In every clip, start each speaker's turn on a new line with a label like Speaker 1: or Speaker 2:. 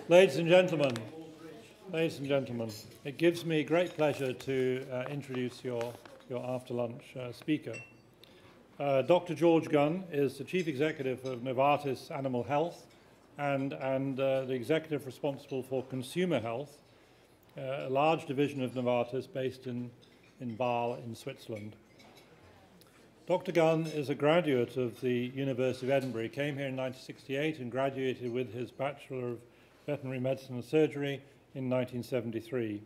Speaker 1: Ladies and gentlemen, it gives me great pleasure to introduce your after-lunch speaker. Dr. George Gunn is the Chief Executive of Novartis Animal Health and the Executive responsible for Consumer Health, a large division of Novartis based in Basel in Switzerland. Dr. Gunn is a graduate of the University of Edinburgh. He came here in 1968 and graduated with his Bachelor of Veterinary Medicine and Surgery in 1973.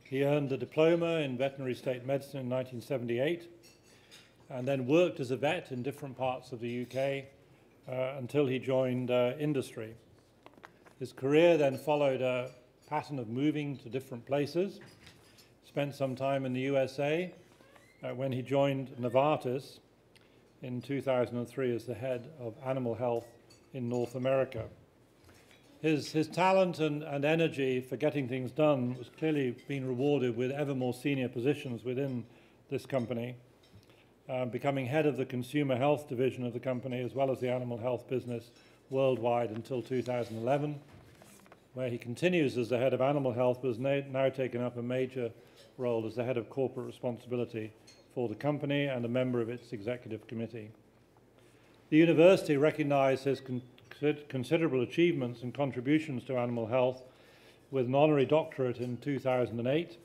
Speaker 1: He earned a diploma in veterinary state medicine in 1978 and then worked as a vet in different parts of the UK until he joined industry. His career then followed a pattern of moving to different places. Spent some time in the USA when he joined Novartis in 2003 as the head of animal health in North America. His talent and energy for getting things done was clearly being rewarded with ever more senior positions within this company, becoming head of the consumer health division of the company as well as the animal health business worldwide until 2011, where he continues as the head of animal health, but has now taken up a major role as the head of corporate responsibility for the company and a member of its executive committee. The university recognized his considerable achievements and contributions to animal health with an honorary doctorate in 2008,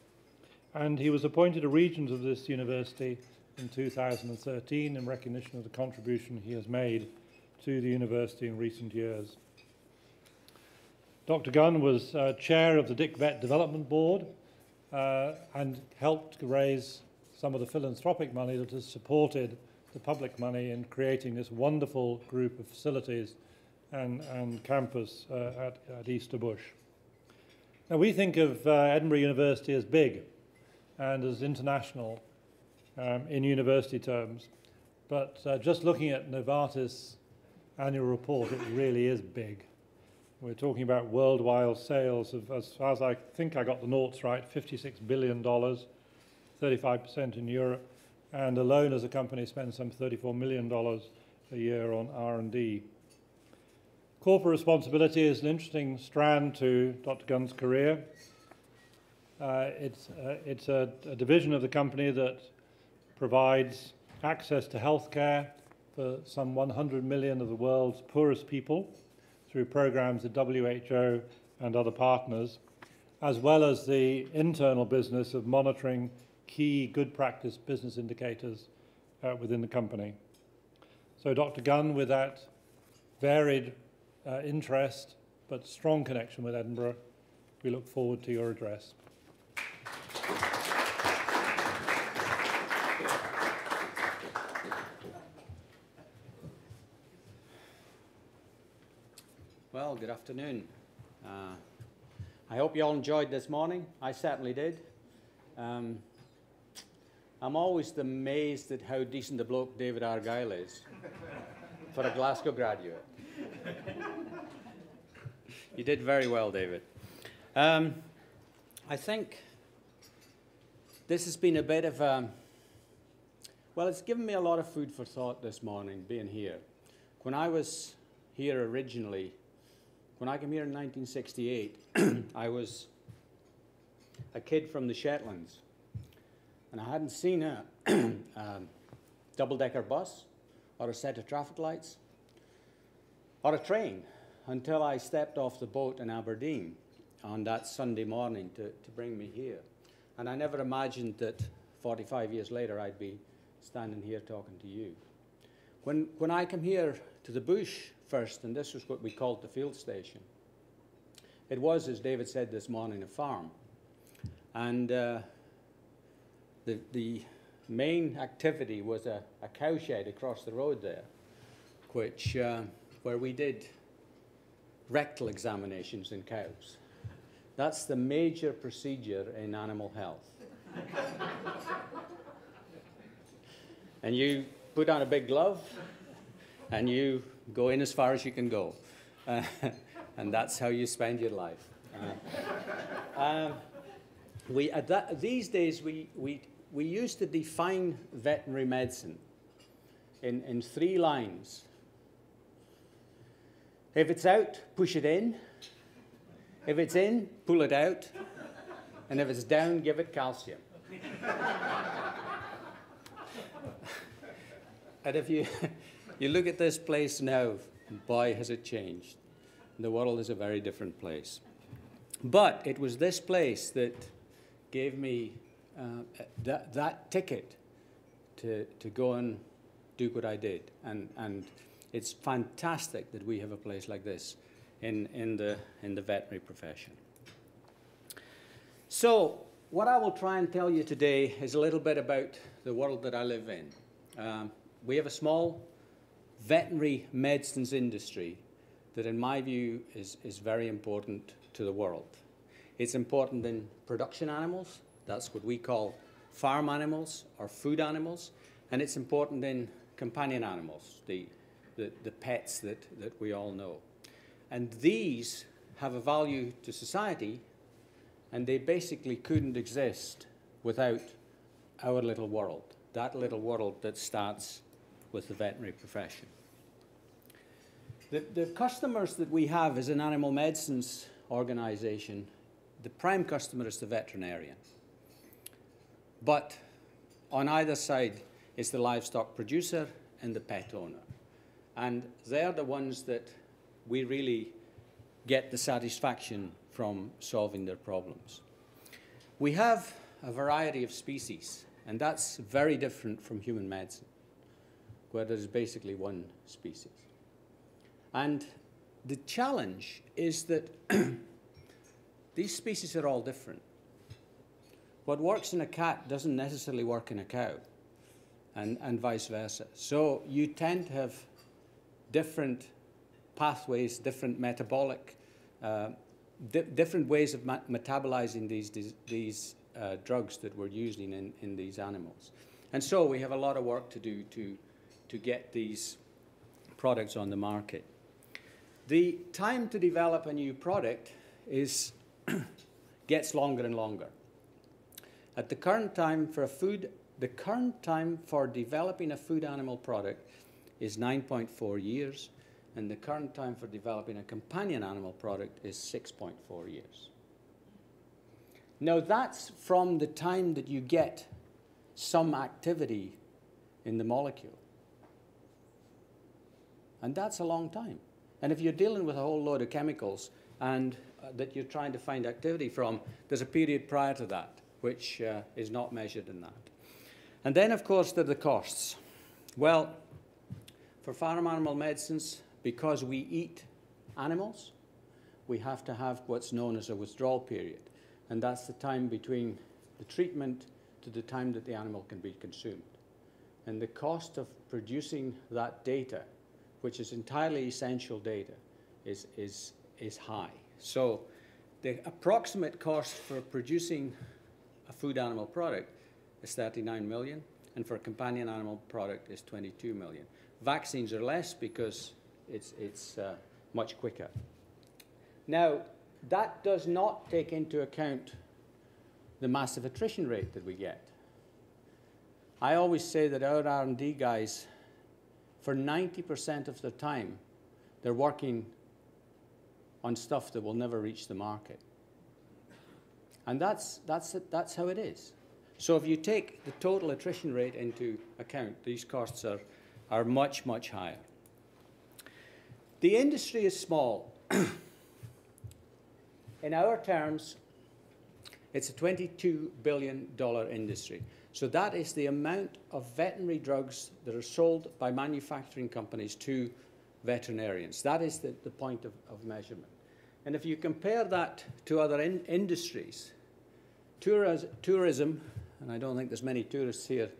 Speaker 1: and he was appointed a regent of this university in 2013 in recognition of the contribution he has made to the university in recent years. Dr. Gunn was chair of the Dick Vet Development Board and helped raise some of the philanthropic money that has supported the public money in creating this wonderful group of facilities and campus at Easter Bush. Now, we think of Edinburgh University as big and as international in university terms, but just looking at Novartis' annual report, it really is big. We're talking about worldwide sales of, as far as I think I got the noughts right, $56 billion, 35% in Europe, and alone as a company spends some $34 million a year on R&D. Corporate responsibility is an interesting strand to Dr. Gunn's career. It's a division of the company that provides access to healthcare for some 100 million of the world's poorest people through programs at WHO and other partners, as well as the internal business of monitoring key good practice business indicators within the company. So Dr. Gunn, with that varied interest but strong connection with Edinburgh, we look forward to your address.
Speaker 2: Well, good afternoon. I hope you all enjoyed this morning. I certainly did. I'm always amazed at how decent a bloke David Argyle is for a Glasgow graduate. You did very well, David. I think this has been a bit of a, well, it's given me a lot of food for thought this morning, being here. When I was here originally, when I came here in 1968, I was a kid from the Shetlands, and I hadn't seen a double-decker bus or a set of traffic lights or a train until I stepped off the boat in Aberdeen on that Sunday morning to bring me here. And I never imagined that 45 years later I'd be standing here talking to you. When I came here to the bush first, and this was what we called the field station, it was, as David said this morning, a farm. And the main activity was a cowshed across the road there, which, where we did rectal examinations in cows. That's the major procedure in animal health. And you put on a big glove, and you go in as far as you can go. And that's how you spend your life. These days, we used to define veterinary medicine in 3 lines. If it's out, push it in. If it's in, pull it out. And if it's down, give it calcium. And if you look at this place now, boy, has it changed. The world is a very different place. But it was this place that gave me that ticket to go and do what I did. And it's fantastic that we have a place like this in the veterinary profession. So what I will try and tell you today is a little bit about the world that I live in. We have a small veterinary medicines industry that, in my view, is very important to the world. It's important in production animals. That's what we call farm animals or food animals. And it's important in companion animals, the pets that we all know. And these have a value to society, and they basically couldn't exist without our little world, that little world that starts with the veterinary profession. The customers that we have as an animal medicines organization, the prime customer is the veterinarian. But on either side is the livestock producer and the pet owner. And they're the ones that we really get the satisfaction from solving their problems. We have a variety of species, and that's very different from human medicine, where there's basically one species. And the challenge is that these species are all different. What works in a cat doesn't necessarily work in a cow, and vice versa. So you tend to have different pathways, different metabolic, different ways of metabolizing these drugs that we're using in these animals. And so we have a lot of work to do to get these products on the market. The time to develop a new product gets longer and longer. At the current time the current time for developing a food animal product is 9.4 years, and the current time for developing a companion animal product is 6.4 years. Now that's from the time that you get some activity in the molecule. And that's a long time. And if you're dealing with a whole load of chemicals and that you're trying to find activity from, there's a period prior to that, which is not measured in that. And then, of course, there are the costs. Well, for farm animal medicines, because we eat animals, we have to have what's known as a withdrawal period. And that's the time between the treatment to the time that the animal can be consumed. And the cost of producing that data, which is entirely essential data, is high. So the approximate cost for producing a food animal product is 39 million, and for a companion animal product is 22 million. Vaccines are less because it's much quicker. Now, that does not take into account the massive attrition rate that we get. I always say that our R&D guys, for 90% of the time, they're working on stuff that will never reach the market. And that's how it is. So if you take the total attrition rate into account, these costs are much, much higher. The industry is small. In our terms, it's a $22 billion industry. So that is the amount of veterinary drugs that are sold by manufacturing companies to veterinarians. That is the point of measurement. And if you compare that to other industries, tourism, and I don't think there's many tourists here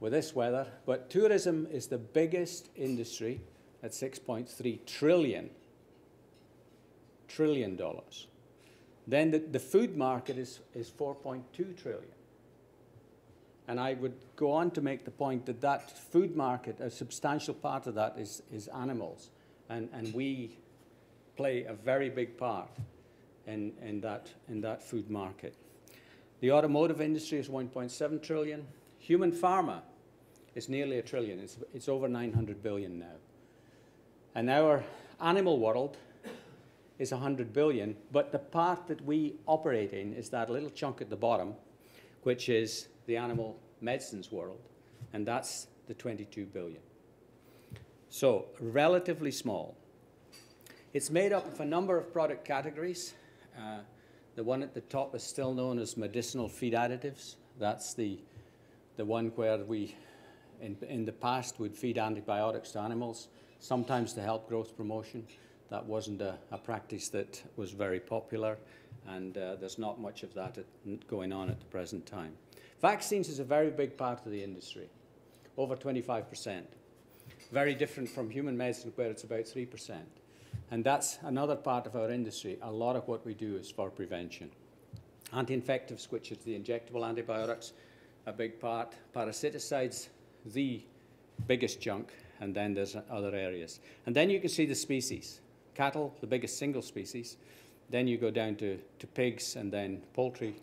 Speaker 2: with this weather, but tourism is the biggest industry at $6.3 trillion. Then the food market is $4.2 trillion. And I would go on to make the point that that food market, a substantial part of that is animals. And we play a very big part in that food market. The automotive industry is 1.7 trillion. Human pharma is nearly $1 trillion. It's over 900 billion now. And our animal world is 100 billion, but the part that we operate in is that little chunk at the bottom, which is the animal medicines world, and that's the 22 billion. So relatively small. It's made up of a number of product categories. The one at the top is still known as medicinal feed additives. That's the one where we, in the past, would feed antibiotics to animals, sometimes to help growth promotion. That wasn't a practice that was very popular, and there's not much of that going on at the present time. Vaccines is a very big part of the industry, over 25%. Very different from human medicine, where it's about 3%. And that's another part of our industry. A lot of what we do is for prevention. Anti-infectives, which is the injectable antibiotics, a big part. Parasiticides, the biggest chunk, and then there's other areas. And then you can see the species. Cattle, the biggest single species. Then you go down to pigs and then poultry.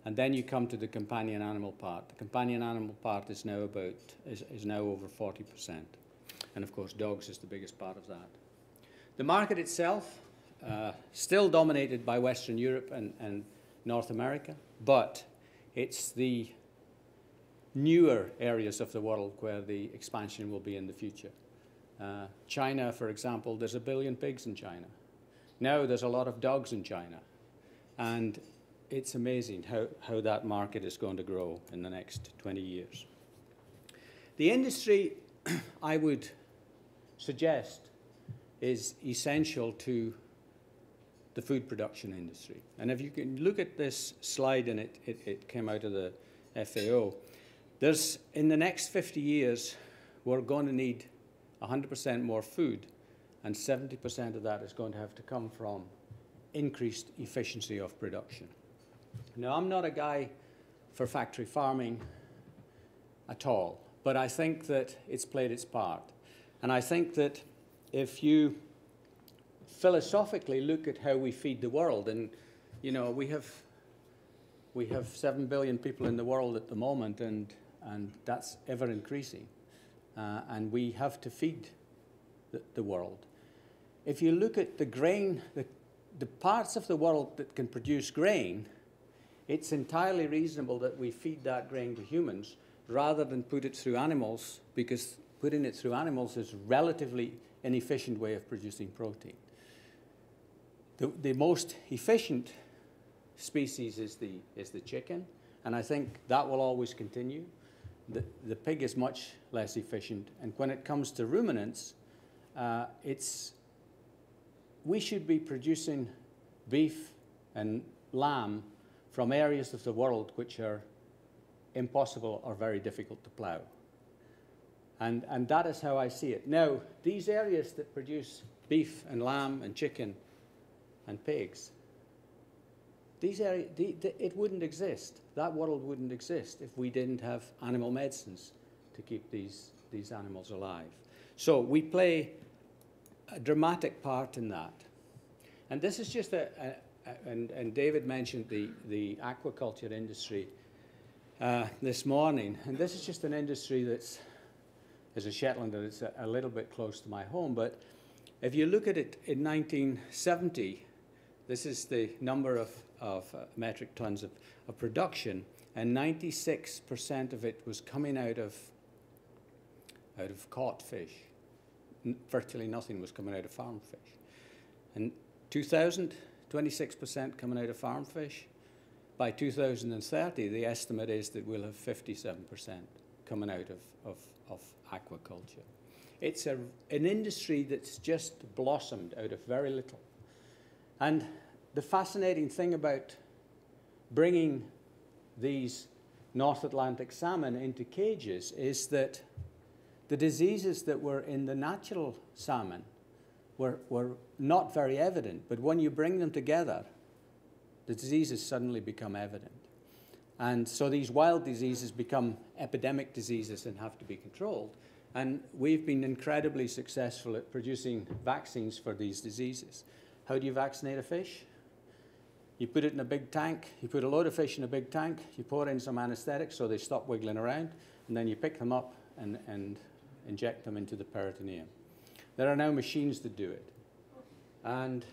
Speaker 2: And then you come to the companion animal part. The companion animal part is now is now over 40%. And of course, dogs is the biggest part of that. The market itself, still dominated by Western Europe and North America, but it's the newer areas of the world where the expansion will be in the future. China, for example, there's 1 billion pigs in China. Now there's a lot of dogs in China. And it's amazing how that market is going to grow in the next 20 years. The industry, I would suggest, is essential to the food production industry. And if you can look at this slide, and it came out of the FAO, in the next 50 years, we're going to need 100% more food, and 70% of that is going to have to come from increased efficiency of production. Now, I'm not a guy for factory farming at all, but I think that it's played its part. And I think that if you philosophically look at how we feed the world, and you know, we have 7 billion people in the world at the moment, and that's ever increasing. And we have to feed the world. If you look at the grain, the parts of the world that can produce grain, it's entirely reasonable that we feed that grain to humans rather than put it through animals, because putting it through animals is a relatively inefficient way of producing protein. The most efficient species is the chicken, and I think that will always continue. The pig is much less efficient, and when it comes to ruminants, we should be producing beef and lamb from areas of the world which are impossible or very difficult to plough. And that is how I see it. Now, these areas that produce beef and lamb and chicken and pigs, these areas, it wouldn't exist. That world wouldn't exist if we didn't have animal medicines to keep these animals alive. So we play a dramatic part in that. And this is just and David mentioned the aquaculture industry this morning. And this is just an industry that's, as a Shetlander, it's a little bit close to my home. But if you look at it in 1970, this is the number of metric tons of production, and 96% of it was coming out of caught fish. Virtually nothing was coming out of farm fish. And 2000, 26% coming out of farm fish. By 2030, the estimate is that we'll have 57% coming out of aquaculture. It's an industry that's just blossomed out of very little. And the fascinating thing about bringing these North Atlantic salmon into cages is that the diseases that were in the natural salmon were not very evident, but when you bring them together, the diseases suddenly become evident. And so these wild diseases become epidemic diseases and have to be controlled. And we've been incredibly successful at producing vaccines for these diseases. How do you vaccinate a fish? You put it in a big tank, you put a load of fish in a big tank, you pour in some anesthetic so they stop wiggling around, and then you pick them up and inject them into the peritoneum. There are now machines that do it. And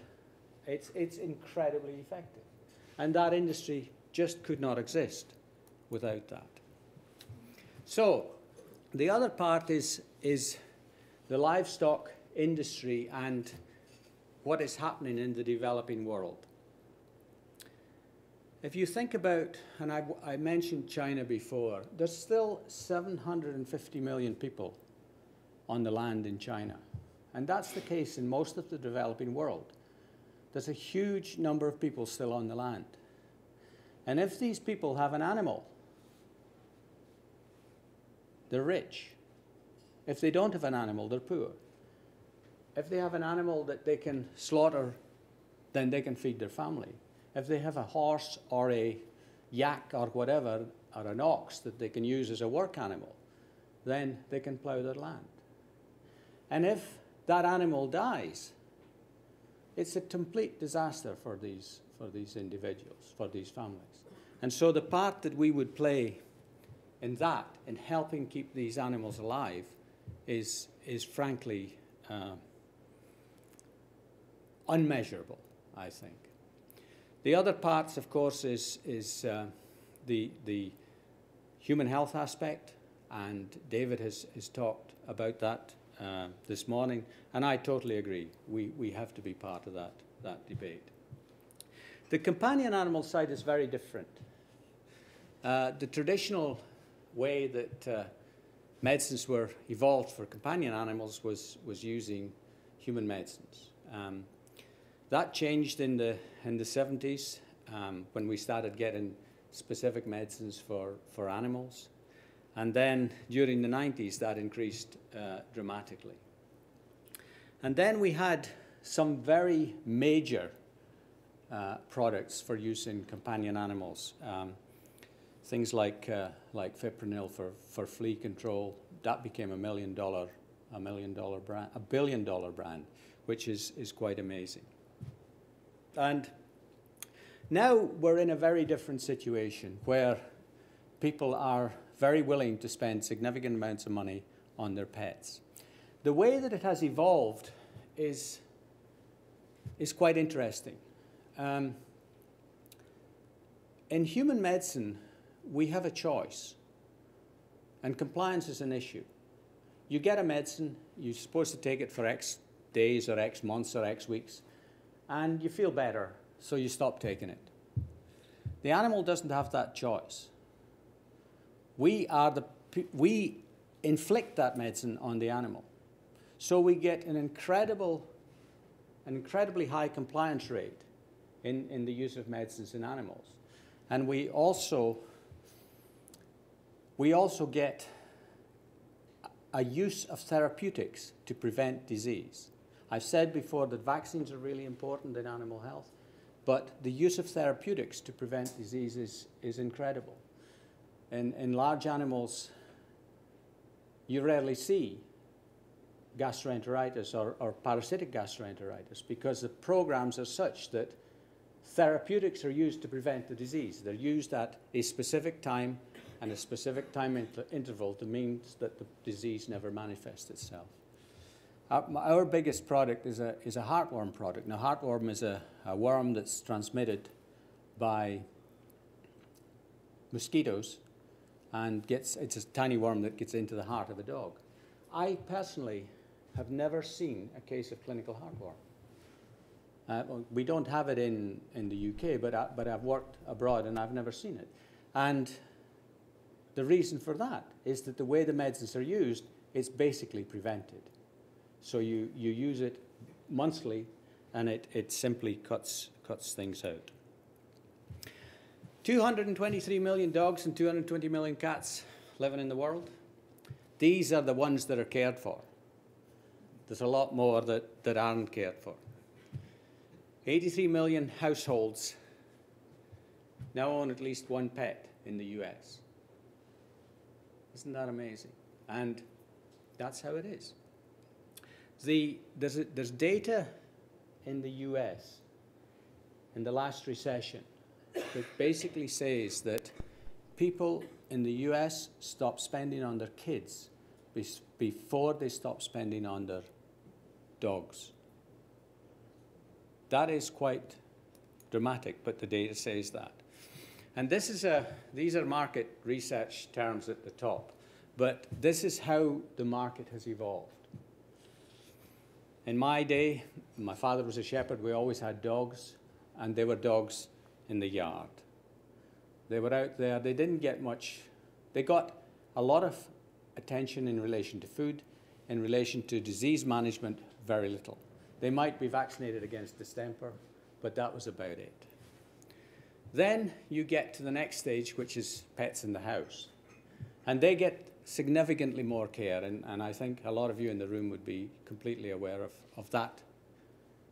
Speaker 2: It's incredibly effective. And that industry just could not exist without that. So the other part is the livestock industry and what is happening in the developing world. If you think about, and I mentioned China before, there's still 750 million people on the land in China. And that's the case in most of the developing world. There's a huge number of people still on the land. And if these people have an animal, they're rich. If they don't have an animal, they're poor. If they have an animal that they can slaughter, then they can feed their family. If they have a horse or a yak or whatever, or an ox that they can use as a work animal, then they can plow their land. And if that animal dies, it's a complete disaster for these individuals, for these families. And so the part that we would play in that, in helping keep these animals alive, is frankly unmeasurable, I think. The other parts, of course, is the human health aspect, and David has talked about that this morning, and I totally agree. We have to be part of that debate. The companion animal side is very different. The traditional way that medicines were evolved for companion animals was using human medicines. That changed in the 70s when we started getting specific medicines for animals. And then during the 90s, that increased dramatically. And then we had some very major products for use in companion animals. Things like fipronil for flea control. That became a $1 billion brand, which is quite amazing. And now we're in a very different situation where people are very willing to spend significant amounts of money on their pets. The way that it has evolved is quite interesting. In human medicine, we have a choice, and compliance is an issue. You get a medicine, you're supposed to take it for X days or X months or X weeks, and you feel better, so you stop taking it. The animal doesn't have that choice. We inflict that medicine on the animal. So we get an incredibly high compliance rate in the use of medicines in animals. And we also get a use of therapeutics to prevent disease. I've said before that vaccines are really important in animal health, but the use of therapeutics to prevent disease is incredible. In large animals, you rarely see gastroenteritis or parasitic gastroenteritis because the programs are such that therapeutics are used to prevent the disease. They're used at a specific time and a specific time interval that means that the disease never manifests itself. Our biggest product is a heartworm product. Now, heartworm is a worm that's transmitted by mosquitoes, and it's a tiny worm that gets into the heart of a dog. I personally have never seen a case of clinical heartworm. We don't have it in the UK, but I've worked abroad and I've never seen it. And the reason for that is that the way the medicines are used, it's basically prevented. So you use it monthly, and it simply cuts things out. 223 million dogs and 220 million cats living in the world. These are the ones that are cared for. There's a lot more that aren't cared for. 83 million households now own at least one pet in the US. Isn't that amazing? And that's how it is. There's data in the US in the last recession that basically says that people in the US stop spending on their kids before they stop spending on their dogs. That is quite dramatic, but the data says that. And this is these are market research terms at the top, but this is how the market has evolved. In my day, my father was a shepherd, we always had dogs, and they were dogs in the yard. They were out there, they didn't get much, they got a lot of attention in relation to food, in relation to disease management, very little. They might be vaccinated against distemper, but that was about it. Then you get to the next stage, which is pets in the house. And they get significantly more care, and I think a lot of you in the room would be completely aware of that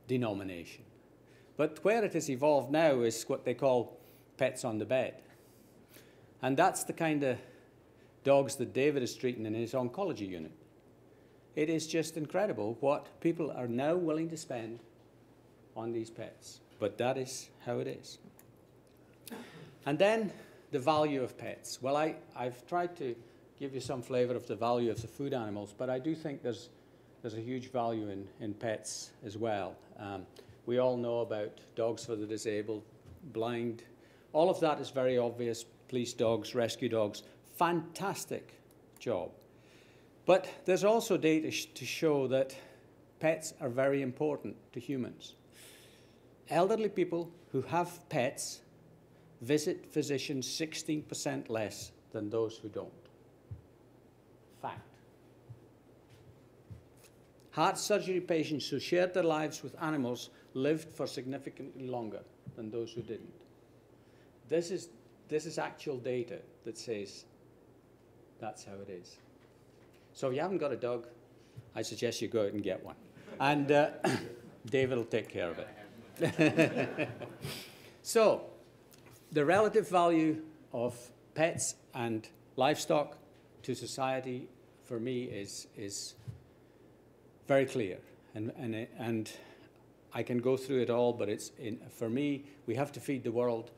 Speaker 2: denomination. But where it has evolved now is what they call pets on the bed. And that's the kind of dogs that David is treating in his oncology unit. It is just incredible what people are now willing to spend on these pets. But that is how it is. And then the value of pets. Well, I've tried to give you some flavor of the value of the food animals, but I do think there's a huge value in pets as well. We all know about dogs for the disabled, blind. All of that is very obvious. Police dogs, rescue dogs, fantastic job. But there's also data to show that pets are very important to humans. Elderly people who have pets visit physicians 16% less than those who don't. Fact. Heart surgery patients who shared their lives with animals lived for significantly longer than those who didn't. This is actual data that says that's how it is. So if you haven't got a dog, I suggest you go out and get one. And David will take care of it. So the relative value of pets and livestock to society, for me, is very clear. And I can go through it all, but for me, we have to feed the world.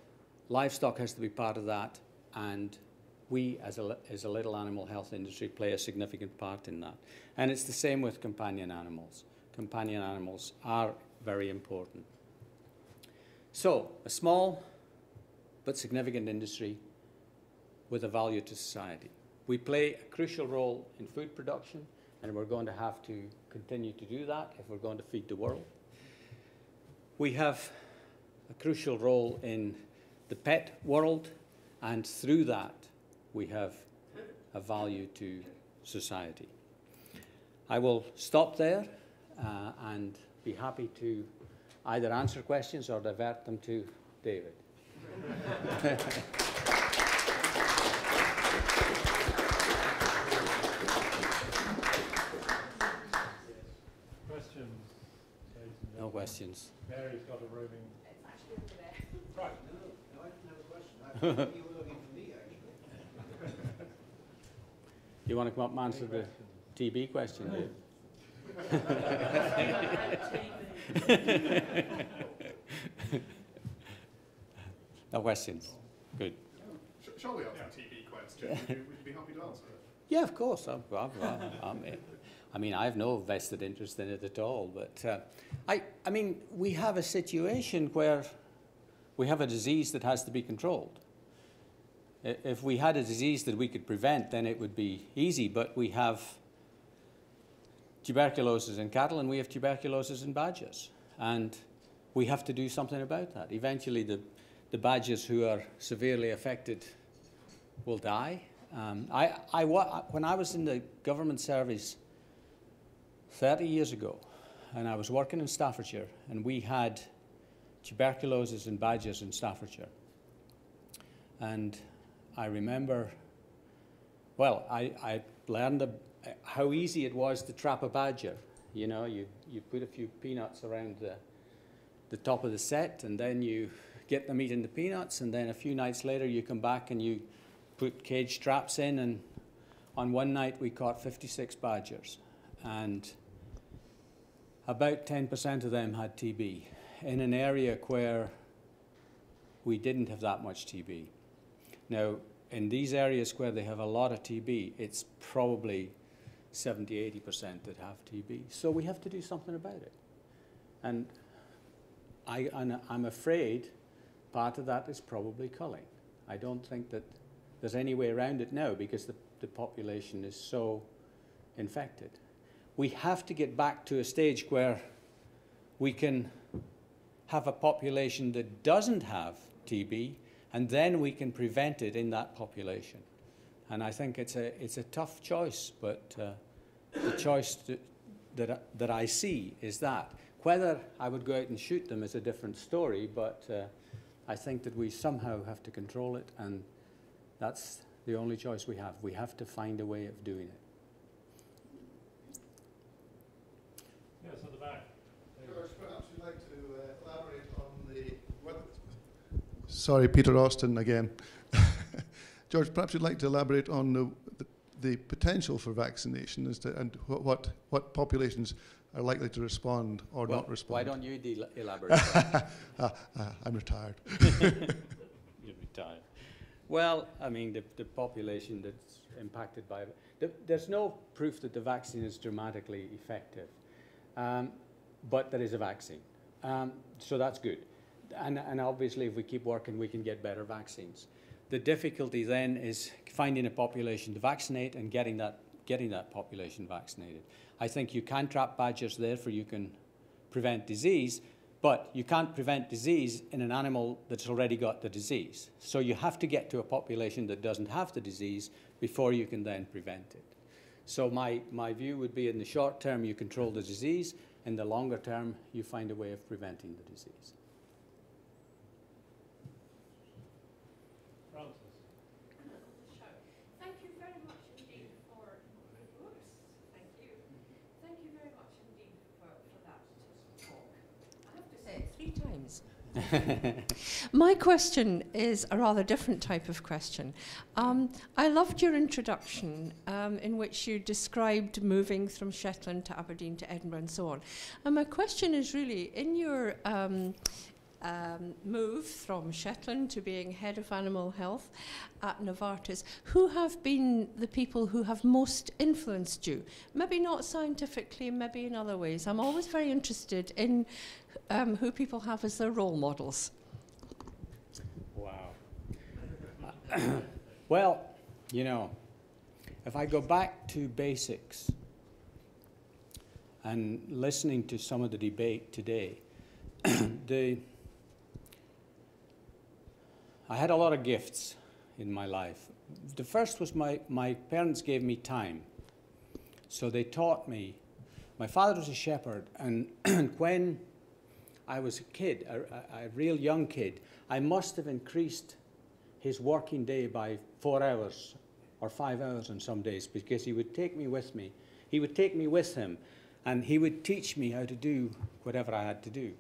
Speaker 2: Livestock has to be part of that, and we, as a little animal health industry, play a significant part in that. And it's the same with companion animals. Companion animals are very important. So, a small but significant industry with a value to society. We play a crucial role in food production, and we're going to have to continue to do that if we're going to feed the world. We have a crucial role in the pet world, and through that, we have a value to society. I will stop there and be happy to either answer questions or divert them to David.
Speaker 1: Questions?
Speaker 2: No questions.
Speaker 1: Mary's got a roaming.
Speaker 3: It's actually over there.
Speaker 1: Right.
Speaker 4: No, I didn't have a question. I thought you were looking for me, actually.
Speaker 2: You want to come up and answer the TB question, Dave? No questions. Good.
Speaker 5: Shall we ask a TB question? Would you be happy to answer it?
Speaker 2: Yeah, of course. I mean, I have no vested interest in it at all. But I mean, we have a situation where we have a disease that has to be controlled. If we had a disease that we could prevent, then it would be easy. But we have tuberculosis in cattle, and we have tuberculosis in badgers, and we have to do something about that. Eventually, the badgers who are severely affected will die. When I was in the government service 30 years ago, and I was working in Staffordshire, and we had tuberculosis in badgers in Staffordshire. And I remember, well, I learned how easy it was to trap a badger. You know, you put a few peanuts around the top of the set, and then you get them eating the peanuts, and then a few nights later you come back and you put cage traps in, and on one night we caught 56 badgers, and about 10% of them had TB in an area where we didn't have that much TB. Now, in these areas where they have a lot of TB, it's probably 70–80% that have TB. So we have to do something about it. And I'm afraid part of that is probably culling. I don't think that there's any way around it now because the population is so infected. We have to get back to a stage where we can have a population that doesn't have TB, and then we can prevent it in that population. And I think it's a tough choice, but the choice that I see is that. Whether I would go out and shoot them is a different story, but I think that we somehow have to control it, and that's the only choice we have. We have to find a way of doing it.
Speaker 1: Yes, at the back.
Speaker 3: George, perhaps you'd like to elaborate on the... Sorry, Peter Austin again. George, perhaps you'd like to elaborate on the potential for vaccination and what populations are likely to respond or not respond.
Speaker 2: Why don't you elaborate?
Speaker 3: I'm retired.
Speaker 2: You're retired. Well, I mean, the population that's impacted by it, there's no proof that the vaccine is dramatically effective, but there is a vaccine. So that's good. And obviously, if we keep working, we can get better vaccines. The difficulty then is finding a population to vaccinate and getting that population vaccinated. I think you can trap badgers, therefore you can prevent disease, but you can't prevent disease in an animal that's already got the disease. So you have to get to a population that doesn't have the disease before you can then prevent it. So my view would be in the short term you control the disease, in the longer term you find a way of preventing the disease.
Speaker 6: Thank you very much indeed for, thank you. Thank you very much indeed for that talk. I have to say it 3 times. My question is a rather different type of question. I loved your introduction in which you described moving from Shetland to Aberdeen to Edinburgh and so on. And my question is really, in your move from Shetland to being head of animal health at Novartis, who have been the people who have most influenced you? Maybe not scientifically, maybe in other ways. I'm always very interested in who people have as their role models.
Speaker 2: Wow. Well, you know, if I go back to basics and listening to some of the debate today, I had a lot of gifts in my life. The first was my parents gave me time. So they taught me. My father was a shepherd, and when I was a kid, a real young kid, I must have increased his working day by 4 hours or 5 hours on some days, because he would take me with me. He would take me with him, and he would teach me how to do whatever I had to do.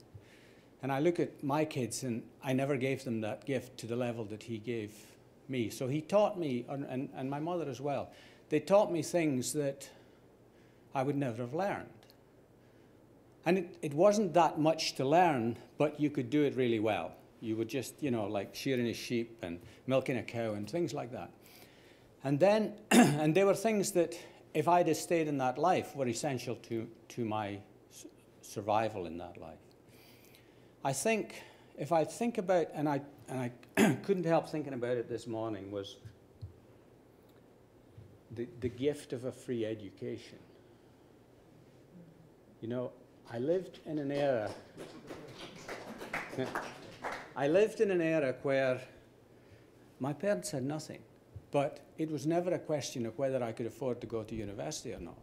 Speaker 2: And I look at my kids, and I never gave them that gift to the level that he gave me. So he taught me, and my mother as well, they taught me things that I would never have learned. And it wasn't that much to learn, but you could do it really well. You would just, you know, like shearing a sheep and milking a cow and things like that. And then, and they were things that, if I'd have stayed in that life, were essential to my survival in that life. I think, if I think about, and I couldn't help thinking about it this morning, was the gift of a free education. You know, I lived in an era where my parents had nothing, but it was never a question of whether I could afford to go to university or not.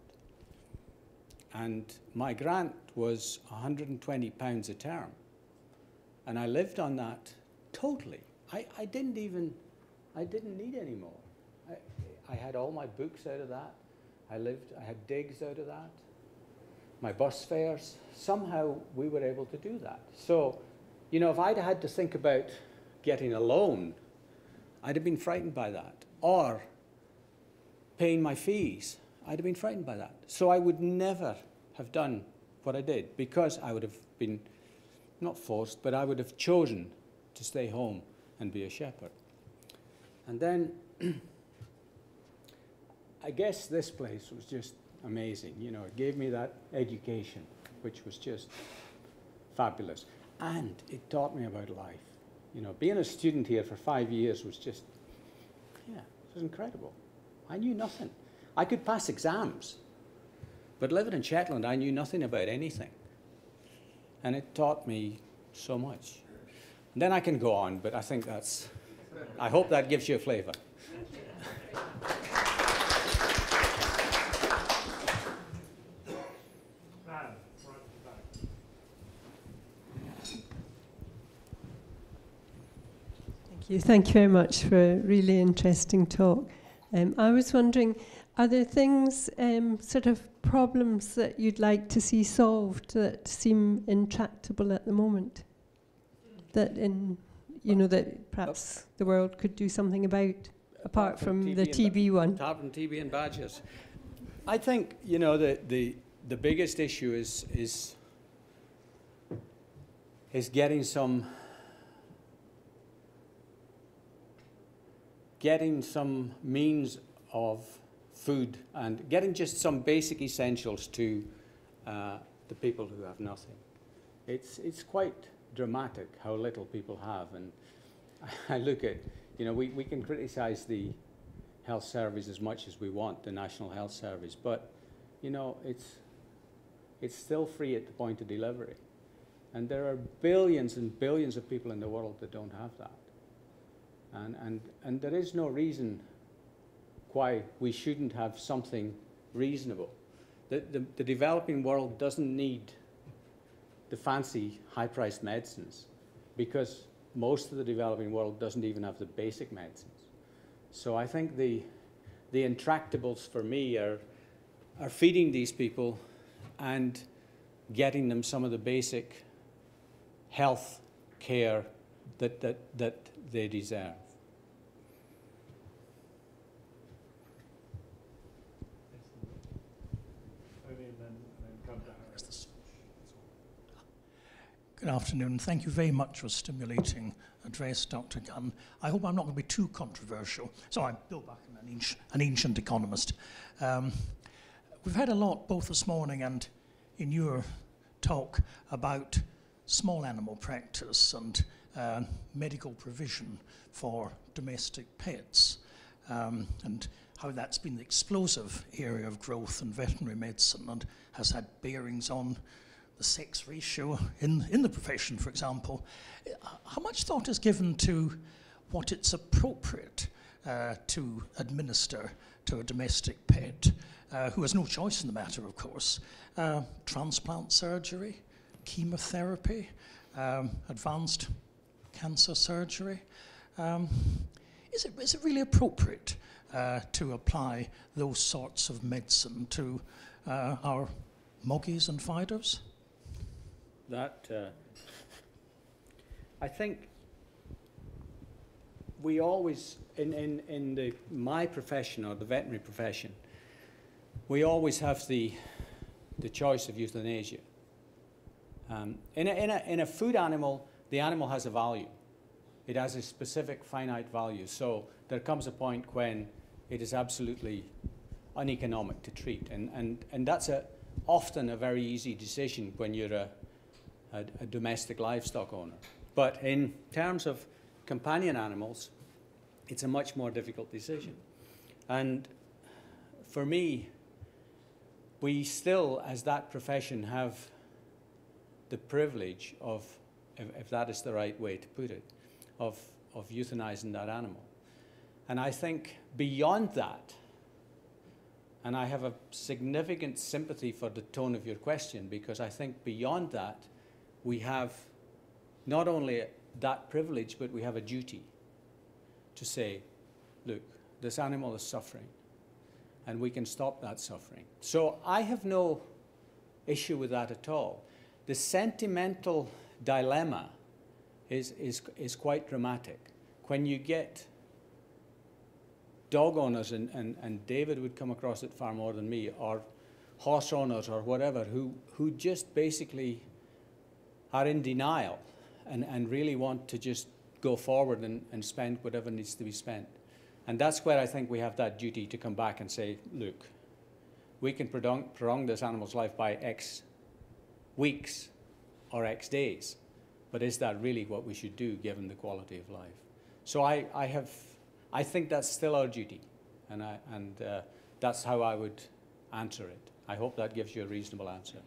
Speaker 2: And my grant was £120 a term. And I lived on that totally. I didn't need any more. I had all my books out of that. I had digs out of that. My bus fares, somehow we were able to do that. So, you know, if I'd had to think about getting a loan, I'd have been frightened by that. Or paying my fees, I'd have been frightened by that. So I would never have done what I did, because I would have been, not forced, but I would have chosen to stay home and be a shepherd. And then, I guess this place was just amazing. You know, it gave me that education, which was just fabulous. And it taught me about life. You know, being a student here for 5 years was just, yeah, it was incredible. I knew nothing. I could pass exams, but living in Shetland, I knew nothing about anything. And it taught me so much. And then I can go on, but I think that's, I hope that gives you a flavour.
Speaker 7: Thank you very much for a really interesting talk. I was wondering, are there things, sort of problems that you'd like to see solved that seem intractable at the moment? That that perhaps the world could do something about, apart from the TB one?
Speaker 2: Apart from TB and badgers. I think, you know, the biggest issue is getting some means of food and getting just some basic essentials to the people who have nothing. It's quite dramatic how little people have, and I look at, you know, we can criticize the health service as much as we want, the National Health Service, but, you know, it's still free at the point of delivery. And there are billions and billions of people in the world that don't have that. And there is no reason why we shouldn't have something reasonable. The developing world doesn't need the fancy high-priced medicines because most of the developing world doesn't even have the basic medicines. So I think the intractables for me are feeding these people and getting them some of the basic health care that they deserve.
Speaker 8: Good afternoon. Thank you very much for a stimulating address, Dr. Gunn. I hope I'm not going to be too controversial. So I'm Bill Buchan, an ancient economist. We've had a lot, both this morning and in your talk, about small animal practice and medical provision for domestic pets, and how that's been the explosive area of growth in veterinary medicine and has had bearings on the sex ratio in the profession, for example. How much thought is given to what it's appropriate to administer to a domestic pet who has no choice in the matter, of course? Transplant surgery, chemotherapy, advanced cancer surgery. Is it really appropriate to apply those sorts of medicine to our moggies and fiders?
Speaker 2: I think we always, in my profession or the veterinary profession, we always have the choice of euthanasia. In a food animal, the animal has a value. It has a specific finite value. So there comes a point when it is absolutely uneconomic to treat. And that's often a very easy decision when you're a domestic livestock owner. But in terms of companion animals, it's a much more difficult decision. And for me, we still, as that profession, have the privilege of, if that is the right way to put it, of euthanizing that animal. And I think beyond that, and I have a significant sympathy for the tone of your question, because I think beyond that, we have not only that privilege, but we have a duty to say, look, this animal is suffering, and we can stop that suffering. So I have no issue with that at all. The sentimental dilemma is quite dramatic. When you get dog owners, and David would come across it far more than me, or horse owners or whatever, who just basically are in denial and really want to just go forward and spend whatever needs to be spent. And that's where I think we have that duty to come back and say, look, we can prolong this animal's life by X weeks or X days, But is that really what we should do given the quality of life? So I think that's still our duty, and that's how I would answer it. I hope that gives you a reasonable answer.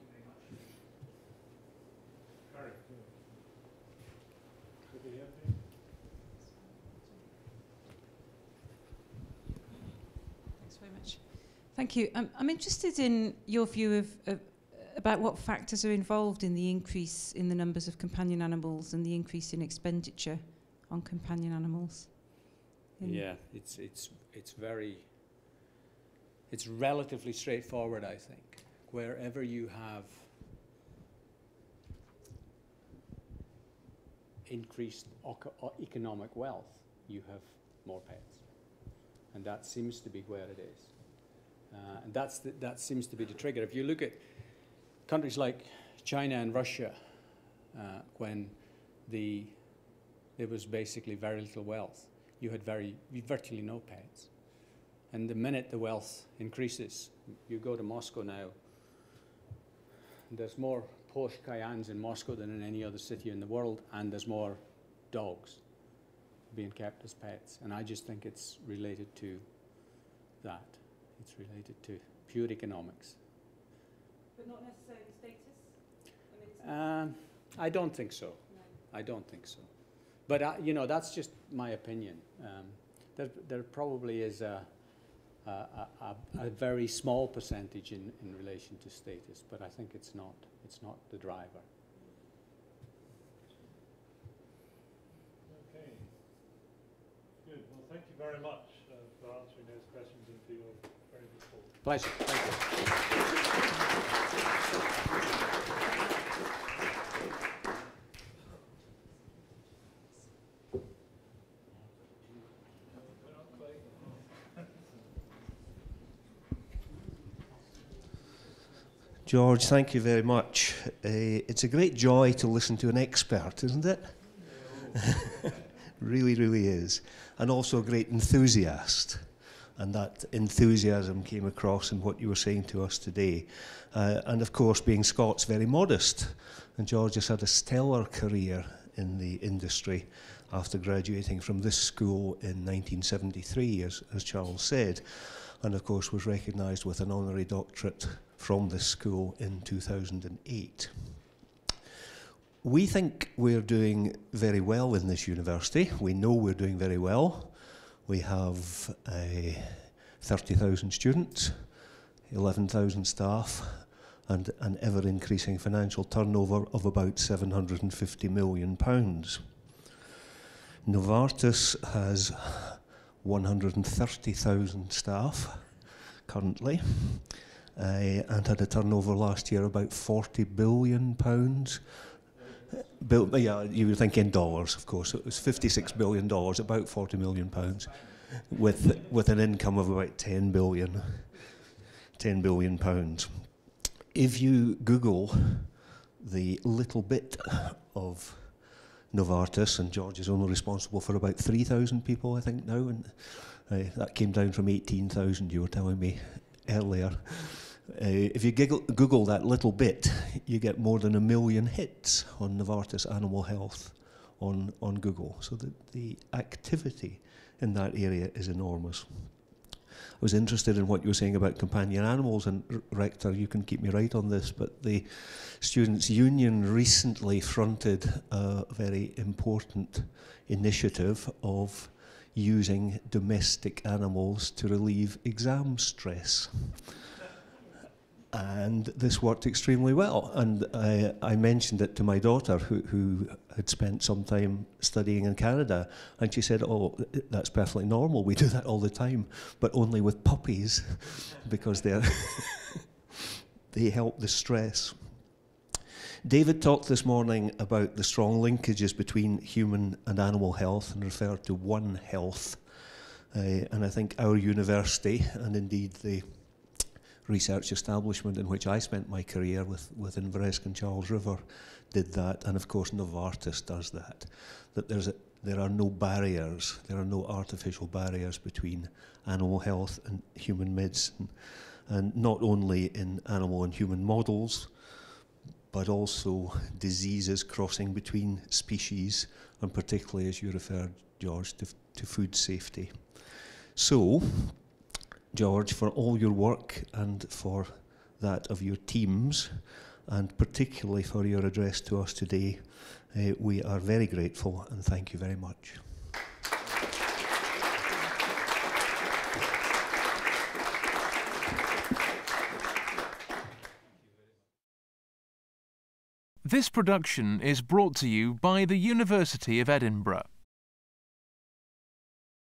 Speaker 9: Thanks very much. Thank you. I'm interested in your view of about what factors are involved in the increase in the numbers of companion animals and the increase in expenditure on companion animals.
Speaker 2: Yeah, it's relatively straightforward, I think. Wherever you have increased economic wealth, you have more pets, and that seems to be where it is. And that seems to be the trigger. If you look at countries like China and Russia, when there was basically very little wealth, you had virtually no pets. And the minute the wealth increases, you go to Moscow now, there's more Porsche Cayennes in Moscow than in any other city in the world, and there's more dogs being kept as pets. And I just think it's related to that. It's related to pure economics.
Speaker 9: But not necessarily status?
Speaker 2: I don't think so. No. I don't think so. But, you know, that's just my opinion. There probably is a very small percentage in relation to status, but I think it's not the driver.
Speaker 1: Okay. Good. Well, thank you very much for answering those questions and for your very good talk.
Speaker 2: Pleasure. Thank
Speaker 10: George, thank you very much. It's a great joy to listen to an expert, isn't it? Really, really is. And also a great enthusiast. And that enthusiasm came across in what you were saying to us today. And of course, being Scots, very modest. And George has had a stellar career in the industry after graduating from this school in 1973, as Charles said. And of course was recognised with an honorary doctorate from this school in 2008. We think we're doing very well in this university. We know we're doing very well. We have 30,000 students, 11,000 staff, and an ever-increasing financial turnover of about £750 million. Novartis has 130,000 staff currently, and had a turnover last year about £40 billion. Yeah, you were thinking dollars, of course. It was $56 billion, about £40 million, with an income of about £10 billion. If you Google the little bit of Novartis, and George is only responsible for about 3,000 people, I think, now, and that came down from 18,000, you were telling me earlier. If you Google that little bit, you get more than 1 million hits on Novartis Animal Health on Google. So the activity in that area is enormous. I was interested in what you were saying about companion animals, and Rector, you can keep me right on this, but the Students' Union recently fronted a very important initiative of using domestic animals to relieve exam stress. And this worked extremely well. And I mentioned it to my daughter, who had spent some time studying in Canada, and she said, "Oh, that's perfectly normal. We do that all the time, but only with puppies, because they help the stress." David talked this morning about the strong linkages between human and animal health and referred to One Health. And I think our university, and indeed the research establishment in which I spent my career with Inveresk and Charles River, did that, and of course Novartis does that. That there are no barriers, there are no artificial barriers between animal health and human medicine, and not only in animal and human models, but also diseases crossing between species, and particularly, as you referred, George, to food safety. So, George, for all your work and for that of your teams, and particularly for your address to us today, we are very grateful and thank you very much.
Speaker 11: This production is brought to you by the University of Edinburgh.